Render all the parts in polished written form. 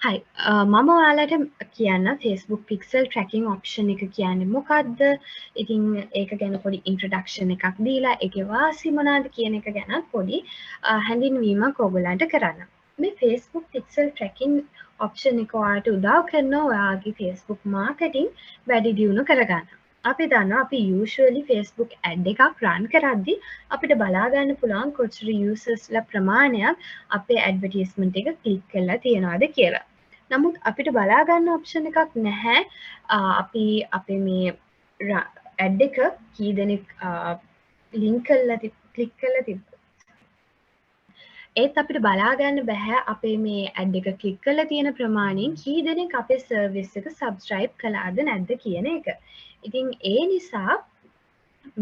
හයි මම ඔයාලට කියන්න Facebook පික්සල් ට්‍රැකින් ඔප්ෂන් එක කියන්නේ මොකක්ද ඉතින් ඒක ගැන පොඩි ඉන්ට්‍රඩක්ෂන් එකක් දීලා එක වාසි මොනාද කියන එක ගැන පොඩි හැඳින්වීමක් ඔයගොල්ලන්ට කරන්න මේ Facebook පික්සල් ට්‍රැකින් ඔප්ෂන් එක ඔයාලට උදව් කරනවා ඔයාගේ Facebook මාකටිං වැඩි දියුණු කරගන්න අපි දන්නවා අපි usually Facebook ad එකක් run කරද්දී අපිට බලා ගන්න පුළුවන් කොච්චර users ලා ප්‍රමාණයක් අපේ advertisement එක click කරලා තියනවාද කියලා. නමුත් අපිට බලා ගන්න option එකක් නැහැ. අපි අපේ මේ ad එක කී දෙනෙක් link කරලා click කරලා තිබ්බ. ඒත් අපිට බලා ගන්න බෑ අපේ මේ ad එක click කරලා තියෙන ප්‍රමාණයෙන් කී දෙනෙක් අපේ service එක subscribe කළාද නැද්ද කියන එක. ඉතින් ඒ නිසා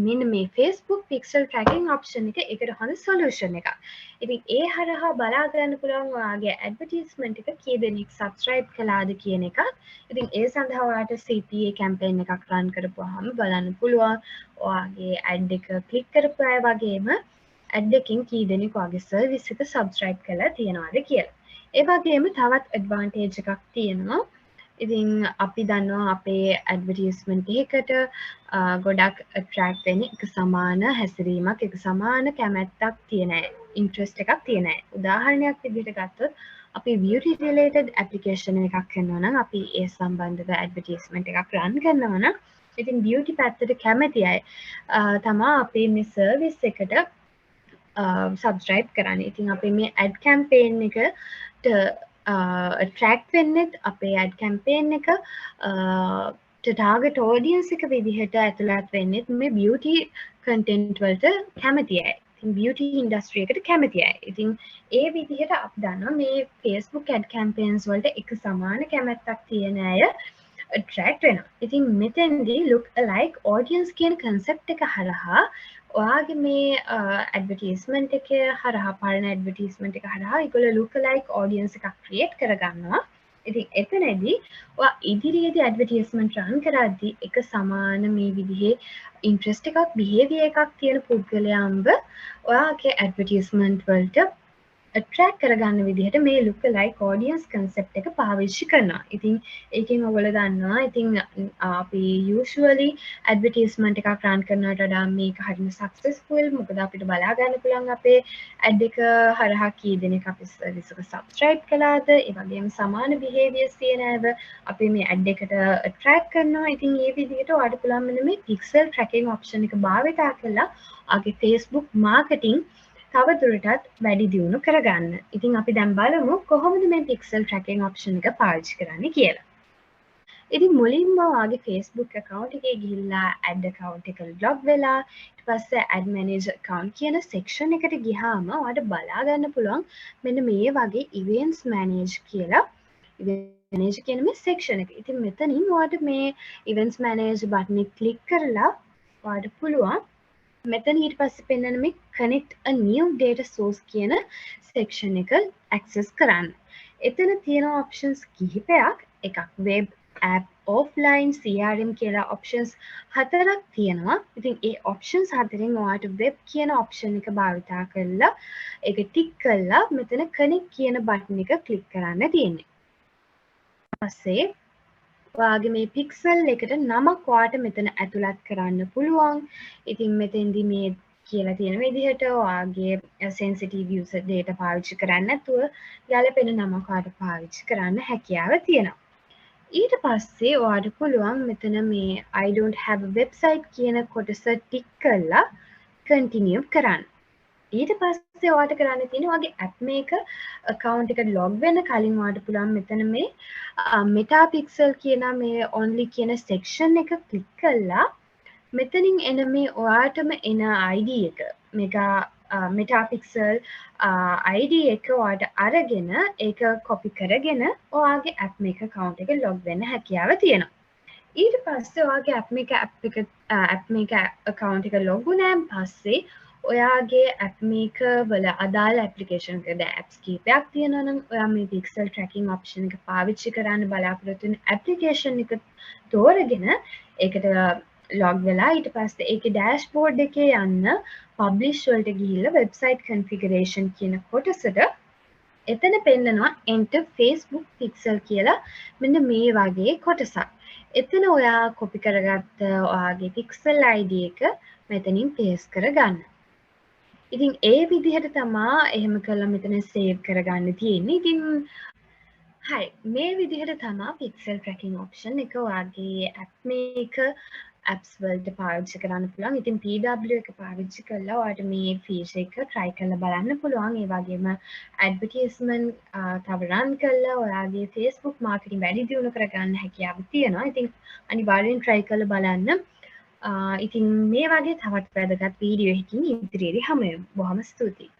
මෙන්න මේ Facebook pixel tracking option එක ඒකට හොඳ solution එකක්. ඉතින් ඒ හරහා බලා ගන්න පුළුවන් ඔයාගේ advertisement එක කී දෙනෙක් subscribe කළාද කියන එකක්. ඉතින් ඒ සඳහා ඔයාලට CPA campaign එකක් run කරපුවාම බලන්න පුළුවන් ඔයාගේ ad එක click කරපු අය වගේම ad එකකින් කී දෙනෙක් ඔයාගේ service එක subscribe කරලා තියනවාද කියලා. ඒ වගේම තවත් advantage එකක් තියෙනවා. ඉතින් අපි දන්නවා අපේ ඇඩ්වර්ටයිස්මන්ට් එකකට ගොඩක් ඇට්‍රැක්ට් වෙන එක සමාන හැසිරීමක් එක සමාන කැමැත්තක් තියෙන ඉන්ට්‍රස්ට් එකක් තියෙන අය. උදාහරණයක් විදිහට ගත්තොත් අපි beauty related application එකක් කරනවා නම් අපි ඒ සම්බන්ධව ඇඩ්වර්ටයිස්මන්ට් එකක් run කරනවා නම් ඉතින් beauty පැත්තට කැමති අය තමා අපේ මේ සර්විස් එකට සබස්ක්‍රයිබ් කරන්න. ඉතින් අපි මේ ඇඩ් කැම්පේන් එකට ට්‍රැක්ට් වෙන්නෙත් අපේ ඇඩ් කැම්පේන් එක ටාගට් ඕඩියන්ස් එක විදිහට ඇතුළත් වෙන්නෙත් මේ බියුටි කන්ටෙන්ට් වලට කැමති අය. ඉතින් බියුටි ඉන්ඩස්ට්‍රි එකට කැමති අය. ඉතින් ඒ විදිහට අපි දන්නවා මේ Facebook ඇඩ් කැම්පේන්ස් වලට එක සමාන කැමැත්තක් තියෙන අය ට්‍රැක්ට් වෙනවා. ඉතින් මෙතෙන්දී look alike audience කියන concept එක හරහා ඔයාගේ මේ ඇඩ්වර්ටයිස්මන්ට් එක හරහා පරණ ඇඩ්වර්ටයිස්මන්ට් එක හරහා ඒගොල්ලෝ look alike audience එකක් create කරගන්නවා. ඉතින් එතනදී ඔයා ඉදිරියේදී ඇඩ්වර්ටයිස්මන්ට් run කරද්දී එක සමාන මේ විදිහේ ඉන්ට්‍රස්ට් එකක් behavior එකක් තියෙන පුද්ගලයන්ව ඔයාගේ ඇඩ්වර්ටයිස්මන්ට් වලට attract කරගන්න විදිහට මේ look alike audience concept එක පාවිච්චි කරනවා. ඉතින් ඒකෙන් ඔයගොල්ලෝ දන්නවා ඉතින් අපි usually advertisement එකක් run කරනවට වඩා මේක හරිම successful. මොකද අපිට බලා ගන්න පුළුවන් අපේ ad එක හරහා කී දෙනෙක් අපේ service එක subscribe කළාද. ඒ වගේම සමාන behaviors තියෙන අයව අපි මේ ad එකට attract කරනවා. ඉතින් මේ විදිහට ඔයාලට පුළුවන් මෙන්න මේ pixel tracking option එක භාවිතා කරලා ආගේ Facebook marketing තව දුරටත් වැඩි දියුණු කරගන්න. ඉතින් අපි දැන් බලමු කොහොමද මේ pixel tracking option එක පාවිච්චි කරන්නේ කියලා. ඉතින් මුලින්ම ඔයාගේ Facebook account එකේ ගිහිල්ලා ad account එක log වෙලා ඊට පස්සේ ad manager account කියන section එකට ගියාම ඔයාලට බලා ගන්න පුළුවන් මෙන්න මේ වගේ events manage කියලා manager කියන මේ section එක. ඉතින් මෙතනින් ඔයාලට මේ events manager button එක click කරලා ඔයාලට පුළුවන් මෙතන ඊට පස්සේ පෙන්වන මේ connect a new data source කියන section එක access කරන්න. එතන තියෙන options කිහිපයක්. එකක් web app offline CRM කියලා options හතරක් තියෙනවා. ඉතින් ඒ options හතරෙන් ඔයාලට web කියන option එක භාවිතා කරලා ඒක tick කරලා මෙතන connect කියන button එක click කරන්න තියෙන්නේ. ඊපස්සේ ඔයාගේ මේ පික්සල් එකට නමක් ඔයාට මෙතන ඇතුළත් කරන්න පුළුවන්. ඉතින් මෙතෙන්දි මේ කියලා තියෙන විදිහට ඔයාගේ sensitive user data පාවිච්චි කරන්නේ නැතුව ගැළපෙන නමක් ඔයාට පාවිච්චි කරන්න හැකියාව තියෙනවා. ඊට පස්සේ ඔයාට පුළුවන් මෙතන මේ I don't have a website කියන කොටස ටික් කරලා continue කරන්න. ඊට පස්සේ ඔයාට කරන්න තියෙන්නේ ඔයාගේ Appmaker account එකට log වෙන්න කලින් ඔයාට පුළුවන් මෙතන මේ metapixel කියන මේ only කියන section එක click කරලා මෙතනින් එන මේ ඔයාටම එන ID එක metapixel ID එක ඔයාට අරගෙන ඒක copy කරගෙන ඔයාගේ Appmaker account එක log වෙන්න හැකියාව තියෙනවා. ඊට පස්සේ ඔයාගේ Appmaker account එක log වුණාන් පස්සේ ඔයාගේ Appmaker වල අදාළ application එක දැන් apps කීපයක් තියෙනවා නම් ඔයා මේ pixel tracking option එක පාවිච්චි කරන්න බලාපොරොත්තු වෙන application එක තෝරගෙන ඒකට log වෙලා ඊට පස්සේ ඒකේ dashboard එකේ යන්න publish වලට ගිහිල්ලා website configuration කියන කොටසට එතන පෙන්නනවා enter Facebook pixel කියලා මෙන්න මේ වගේ කොටසක්. එතන ඔයා කොපි කරගත්ත ඔයාගේ pixel ID එක මෙතනින් paste කරගන්න. ඉතින් ඒ විදිහට තමා එහෙම කළා මෙතන save කරගන්න තියෙන්නේ. ඉතින් හරි මේ විදිහට තමා pixel tracking option එක ඔයාගේ Appmaker apps වලට පාවිච්චි කරන්න පුළුවන්. ඉතින් PW එක පාවිච්චි කරලා ඔයාලට මේ feature එක try කරලා බලන්න පුළුවන්. ඒ වගේම advertisement තව run කරලා ඔයාගේ Facebook marketing වැඩි දියුණු කරගන්න හැකියාව තියෙනවා. ඉතින් අනිවාර්යෙන් try කරලා බලන්න. ඉතින් මේ වගේ තවත් වැදගත් වීඩියෝ එකකින් ඉදිරියේදී හමු වෙමු. බොහොම ස්තුතියි.